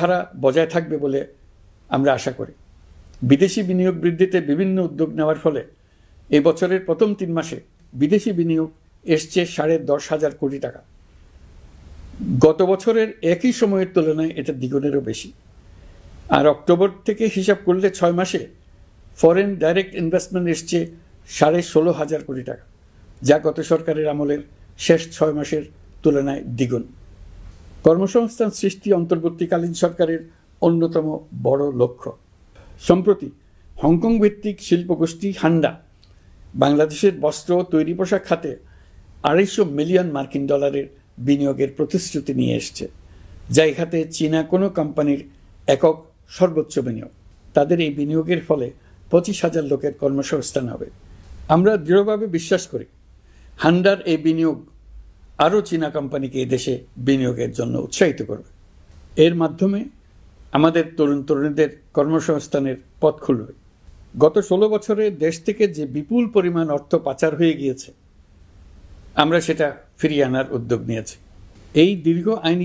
ধারা বজায় থাকবে বলে আমরা আশা করি। বিদেশি বিনিয়োগ বৃদ্ধিতে বিভিন্ন উদ্যোগ নেওয়ার ফলে এই বছরের প্রথম 3 মাসে বিদেশি বিনিয়োগ এসছে 10,500 কোটি টাকা। গত বছরের একই সময়ের তুলনায় এটা দ্বিগুণেরও বেশি। আর অক্টোবর থেকে হিসাব করলে 6 মাসে ফরেন ডাইরেক্ট ইনভেস্টমেন্ট এসছে 16,500 কোটি টাকা, যা গত সরকারের আমলের শেষ 6 মাসের তুলনায় দ্বিগুণ। কর্মসংস্থান সৃষ্টি অন্তর্বর্তীকালীন সরকারের অন্যতম বড় লক্ষ্য। সম্প্রতি হংকং ভিত্তিক শিল্পগোষ্ঠী হান্ডা বাংলাদেশের বস্ত্র ও তৈরি পোশাক খাতে $250 মিলিয়ন বিনিয়োগের প্রতিশ্রুতি নিয়ে এসছে, যা এই খাতে চীনা কোনো কোম্পানির একক সর্বোচ্চ বিনিয়োগ। তাদের এই বিনিয়োগের ফলে 25,000 লোকের কর্মসংস্থান হবে। আমরা দৃঢ়ভাবে বিশ্বাস করি হান্ডার এই বিনিয়োগ আরও চীনা কোম্পানিকে এদেশে বিনিয়োগের জন্য উৎসাহিত করবে। এর মাধ্যমে আমাদের তরুণ তরুণীদের কর্মসংস্থানের পথ খুলবে। গত 16 বছরে দেশ থেকে যে বিপুল পরিমাণ অর্থ পাচার হয়ে গিয়েছে, আমরা সেটা ফিরিয়ে আনার উদ্যোগ নিয়েছি। এই দীর্ঘ আইনি